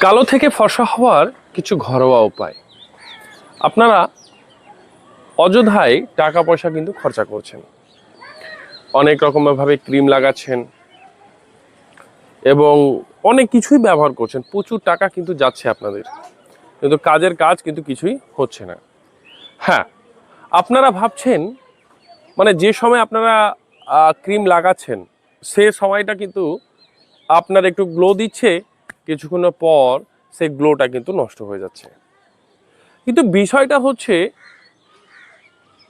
কালো থেকে ফর্সা হওয়ার কিছু ঘরোয়া উপায়। আপনারা অযথায় টাকা পয়সা কিন্তু খরচা করছেন, অনেক রকমভাবে ক্রিম লাগাচ্ছেন এবং অনেক কিছুই ব্যবহার করছেন, প্রচুর টাকা কিন্তু যাচ্ছে আপনাদের, কিন্তু কাজের কাজ কিন্তু কিছুই হচ্ছে না। হ্যাঁ, আপনারা ভাবছেন মানে যে সময় আপনারা ক্রিম লাগাচ্ছেন সে সময়টা কিন্তু আপনার একটু গ্লো দিচ্ছে, কিছুক্ষণের পর সেই গ্লোটা কিন্তু নষ্ট হয়ে যাচ্ছে। কিন্তু বিষয়টা হচ্ছে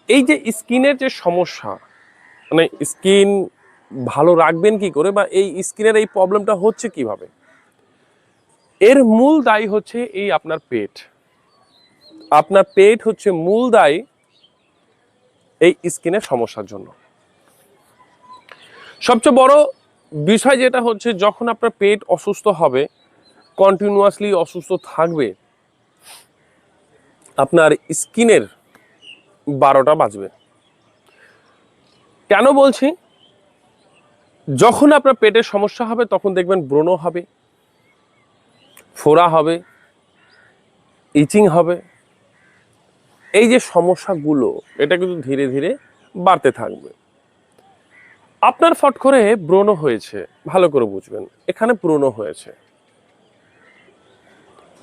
এই যে স্কিনের যে সমস্যা, মানে স্কিন ভালো রাখবেন কি করে, বা এই স্কিনের এই প্রবলেমটা হচ্ছে কিভাবে, এর মূল দায়ী হচ্ছে এই আপনার পেট। আপনার পেট হচ্ছে মূল দায়ী এই স্কিনের সমস্যার জন্য। সবচেয়ে বড় বিষয় যেটা হচ্ছে, যখন আপনার পেট অসুস্থ হবে, কন্টিনিউয়াসলি অসুস্থ থাকবে, আপনার স্কিনের 12টা বাজবে। কেন বলছি? যখন আপনার পেটের সমস্যা হবে তখন দেখবেন ব্রণ হবে, ফোড়া হবে, ইচিং হবে। এই যে সমস্যাগুলো, এটা কিন্তু ধীরে ধীরে বাড়তে থাকবে। আপনার ফট করে ব্রণ হয়েছে, ভালো করে বুঝবেন, এখানে ব্রণ হয়েছে,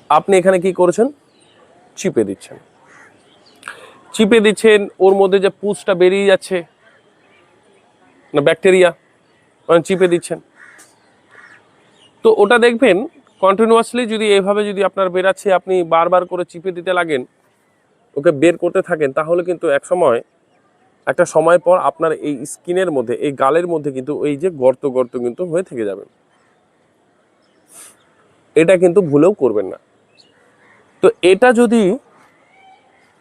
আপনি এখানে কি করেছেন? চিপে দিচ্ছেন, চিপে দিচ্ছেন, ওর মধ্যে যে পুঁজটা বেরিয়ে যাচ্ছে না, ব্যাকটেরিয়া, মানে চিপে দিচ্ছেন। তো ওটা দেখবেন কন্টিনিউয়াসলি যদি এভাবে যদি আপনার বেরাচ্ছে, আপনি বারবার করে চিপে দিতে লাগেন, ওকে বের করতে থাকেন, তাহলে কিন্তু একটা সময় পর আপনার এই স্কিনের মধ্যে, এই গালের মধ্যে কিন্তু এই যে গর্ত গর্ত কিন্তু হয়ে থেকে যাবে। এটা কিন্তু ভুলেও করবেন না। তো এটা যদি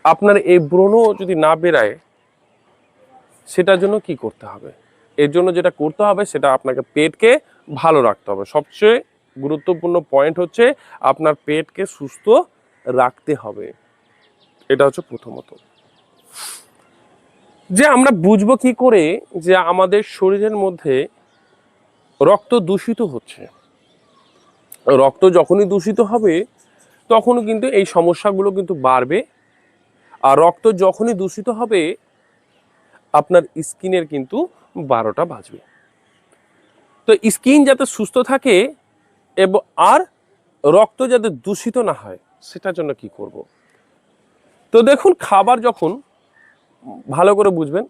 আপনার এই ব্রণ যদি না বেরায়, সেটার জন্য কি করতে হবে? এর জন্য যেটা করতে হবে, সেটা আপনাকে পেটকে ভালো রাখতে হবে। সবচেয়ে গুরুত্বপূর্ণ পয়েন্ট হচ্ছে আপনার পেটকে সুস্থ রাখতে হবে। এটা হচ্ছে প্রথমত। যে আমরা বুঝবো কি করে যে আমাদের শরীরের মধ্যে রক্ত দূষিত হচ্ছে? রক্ত যখনই দূষিত হবে তখনও কিন্তু এই সমস্যাগুলো কিন্তু বাড়বে। আর রক্ত যখনই দূষিত হবে, আপনার স্কিনের কিন্তু 12টা বাজবে। তো স্কিন যাতে সুস্থ থাকে এবং আর রক্ত যাতে দূষিত না হয়, সেটার জন্য কি করব? তো দেখুন, খাবার যখন, ভালো করে বুঝবেন,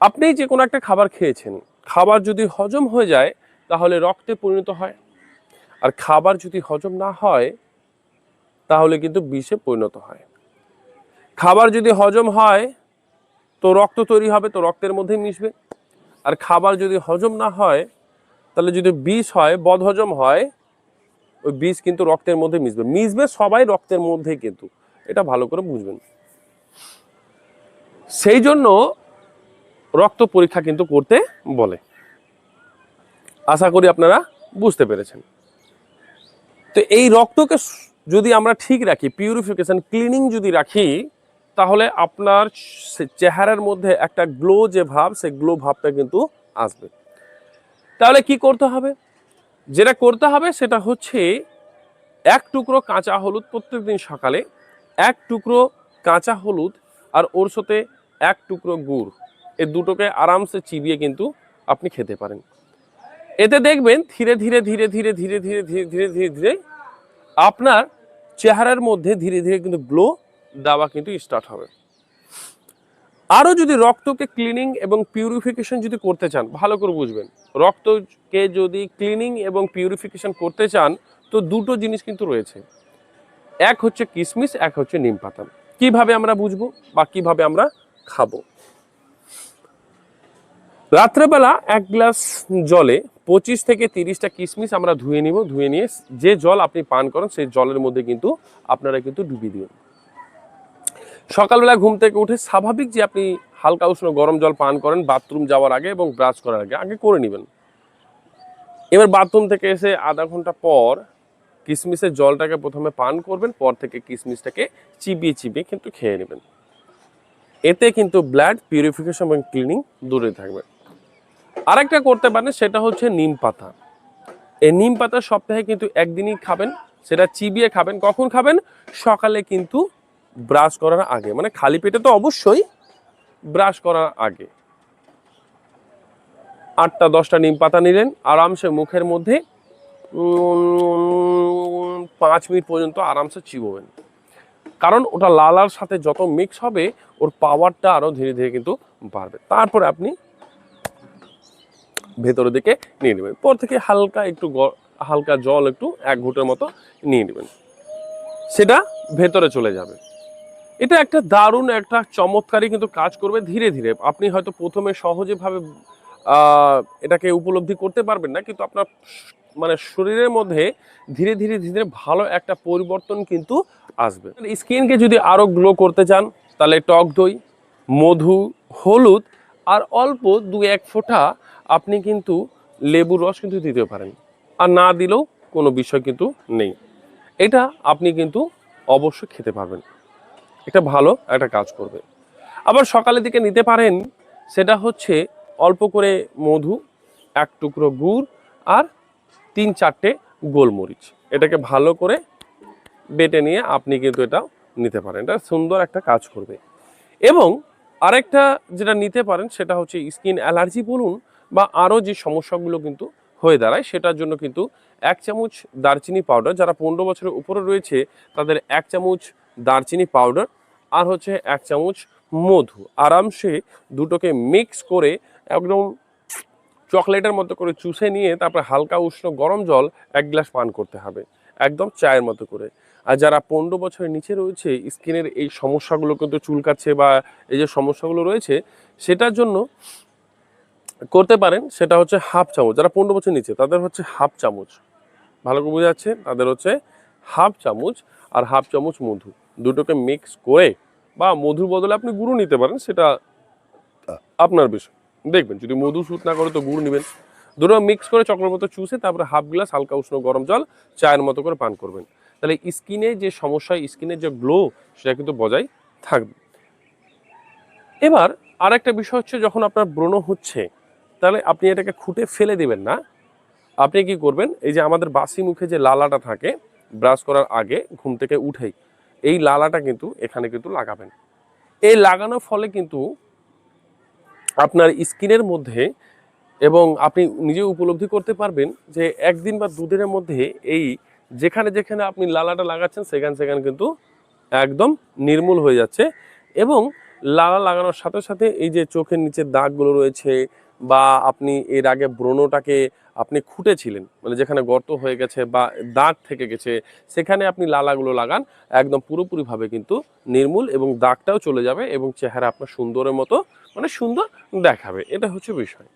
আপনি যে কোনো একটা খাবার খেয়েছেন, খাবার যদি হজম হয়ে যায় তাহলে রক্তে পরিণত হয়, আর খাবার যদি হজম না হয় তাহলে কিন্তু বিষে পরিণত হয়। খাবার যদি হজম হয় তো রক্ত তৈরি হবে, তো রক্তের মধ্যেই মিশবে। আর খাবার যদি হজম না হয়, তাহলে যদি বিষ হয়, বদহজম হয়, ওই বিষ কিন্তু রক্তের মধ্যে মিশবে সবাই রক্তের মধ্যেই কিন্তু। এটা ভালো করে বুঝবেন। সেই জন্য রক্ত পরীক্ষা কিন্তু করতে বলে। আশা করি আপনারা বুঝতে পেরেছেন। তো এই রক্তকে যদি আমরা ঠিক রাখি, পিউরিফিকেশন, ক্লিনিং যদি রাখি, তাহলে আপনার চেহারার মধ্যে একটা গ্লো যে ভাব, সেই গ্লো ভাবটা কিন্তু আসবে। তাহলে কি করতে হবে? যেটা করতে হবে সেটা হচ্ছে, এক টুকরো কাঁচা হলুদ প্রত্যেকদিন সকালে, এক টুকরো কাঁচা হলুদ আর ওর সাথে এক টুকরো গুড়, এই দুটোকে আরামসে চিবিয়ে কিন্তু আপনি খেতে পারেন। এতে দেখবেন ধীরে ধীরে ধীরে ধীরে ধীরে ধীরে ধীরে ধীরে ধীরে ধীরে আপনার চেহারার মধ্যে ধীরে ধীরে কিন্তু গ্লো দেওয়া কিন্তু স্টার্ট হবে। আরও যদি রক্তকে ক্লিনিং এবং পিউরিফিকেশন যদি করতে চান, ভালো করে বুঝবেন, রক্তকে যদি ক্লিনিং এবং পিউরিফিকেশন করতে চান, তো দুটো জিনিস কিন্তু রয়েছে। এক হচ্ছে কিশমিশ, এক হচ্ছে নিম পাতা। কিভাবে আমরা বুঝবো বা কিভাবে আমরা খাবো? রাত্রেবেলা এক গ্লাস জলে 25 থেকে 30টা কিশমিশ আমরা ধুয়ে নিব। ধুয়ে নিয়ে যে জল আপনি পান করেন সেই জলের মধ্যে কিন্তু আপনারা কিন্তু ডুবিয়ে দিন। সকালবেলা ঘুম থেকে উঠে স্বাভাবিক যে আপনি হালকা উষ্ণ গরম জল পান করেন বাথরুম যাওয়ার আগে এবং ব্রাশ করার আগে, আগে করে নেবেন। এবার বাথরুম থেকে এসে আধা ঘন্টা পর কিশমিশের জলটাকে প্রথমে পান করবেন, পর থেকে কিশমিশটাকে চিবিয়ে চিবিয়ে কিন্তু খেয়ে নেবেন। এতে কিন্তু ব্লাড পিউরিফিকেশন এবং ক্লিনিং দূরে থাকবে। আরেকটা করতে পারেন, সেটা হচ্ছে নিম পাতা। এই নিম পাতা সপ্তাহে কিন্তু একদিনই খাবেন, সেটা চিবিয়ে খাবেন। কখন খাবেন? সকালে কিন্তু ব্রাশ করার আগে, মানে খালি পেটে তো অবশ্যই, ব্রাশ করার আগে 8টা-10টা নিম পাতা নিলেন, আরামসে মুখের মধ্যে 5 মিনিট পর্যন্ত আরামসে চিবোবেন। কারণ ওটা লালার সাথে যত মিক্স হবে ওর পাওয়ারটা আরো ধীরে ধীরে কিন্তু বাড়বে। তারপরে আপনি ভেতরের দিকে নিয়ে নেবেন। পর থেকে হালকা জল একটু 1 ঘুঁটের মতো নিয়ে নেবেন, সেটা ভেতরে চলে যাবে। এটা একটা দারুণ একটা চমৎকারই কিন্তু কাজ করবে ধীরে ধীরে। আপনি হয়তো প্রথমে সহজেভাবে এটাকে উপলব্ধি করতে পারবেন না, কিন্তু আপনার মানে শরীরের মধ্যে ধীরে ধীরে ধীরে ভালো একটা পরিবর্তন কিন্তু আসবে। স্কিনকে যদি আরো গ্লো করতে চান তাহলে টক দই, মধু, হলুদ আর অল্প 2-1 ফোঁটা আপনি কিন্তু লেবুর রস কিন্তু দিতে পারেন, আর না দিলেও কোনো বিষয় কিন্তু নেই। এটা আপনি কিন্তু অবশ্যই খেতে পারবেন, এটা ভালো একটা কাজ করবে। আবার সকালের দিকে নিতে পারেন, সেটা হচ্ছে অল্প করে মধু, 1 টুকরো গুড় আর 3-4টে গোলমরিচ। এটাকে ভালো করে বেটে নিয়ে আপনি কিন্তু এটা নিতে পারেন, এটা সুন্দর একটা কাজ করবে। এবং আরেকটা যেটা নিতে পারেন সেটা হচ্ছে স্কিন অ্যালার্জি বলুন বা আরও যে সমস্যাগুলো কিন্তু হয়ে দাঁড়ায়, সেটার জন্য কিন্তু 1 চামচ দারচিনি পাউডার, যারা 15 বছরের উপরে রয়েছে তাদের 1 চামচ দারচিনি পাউডার আর হচ্ছে 1 চামচ মধু আরামসে দুটোকে মিক্স করে একদম চকলেটের মতো করে চুষে নিয়ে তারপর হালকা উষ্ণ গরম জল 1 গ্লাস পান করতে হবে, একদম চায়ের মতো করে। আর যারা 15 বছরের নিচে রয়েছে, স্কিনের এই সমস্যাগুলো কিন্তু চুলকাচ্ছে বা এই যে সমস্যাগুলো রয়েছে, সেটার জন্য করতে পারেন সেটা হচ্ছে 1/2 চামচ। যারা 15 বছর নিচে তাদের হচ্ছে 1/2 চামচ, ভালো করে বোঝা যাচ্ছে, তাদের হচ্ছে 1/2 চামচ আর 1/2 চামচ মধু, দুটোকে মিক্স করে, বা মধুর বদলে আপনি গুঁড়ো নিতে পারেন, সেটা আপনার বিষয়। দেখবেন যদি মধু স্যুট না করে তো গুড় নেবেন। দুটো মিক্স করে চকলের মতো চুষে তারপরে 1/2 গ্লাস হালকা উষ্ণ গরম জল চায়ের মতো করে পান করবেন। তাহলে স্কিনে যে সমস্যা, স্কিনের যে গ্লো, সেটা কিন্তু বজায় থাকবে। এবার আরেকটা বিষয় হচ্ছে, যখন আপনার ব্রণ হচ্ছে তাহলে আপনি এটাকে খুঁটে ফেলে দিবেন না। আপনি কি করবেন, এই যে আমাদের বাসি মুখে যে লালাটা থাকে ব্রাশ করার আগে ঘুম থেকে উঠেই, এই লালাটা কিন্তু এখানে কিন্তু লাগাবেন। এই লাগানোর ফলে কিন্তু আপনার স্কিনের মধ্যে, এবং আপনি নিজে উপলব্ধি করতে পারবেন যে 1 দিন বা 2 দিনের মধ্যে এই যেখানে যেখানে আপনি লালাটা লাগাচ্ছেন সেখানে সেখানে কিন্তু একদম নির্মূল হয়ে যাচ্ছে। এবং লালা লাগানোর সাথে সাথে এই যে চোখের নিচের দাগগুলো রয়েছে, বা আপনি এর আগে ব্রণটাকে আপনি খুঁটেছিলেন, মানে যেখানে গর্ত হয়ে গেছে বা দাগ থেকে গেছে, সেখানে আপনি লালাগুলো লাগান, একদম পুরোপুরিভাবে কিন্তু নির্মূল, এবং দাগটাও চলে যাবে এবং চেহারা আপনার সুন্দরের মতো মানে সুন্দর দেখাবে। এটা হচ্ছে বিষয়।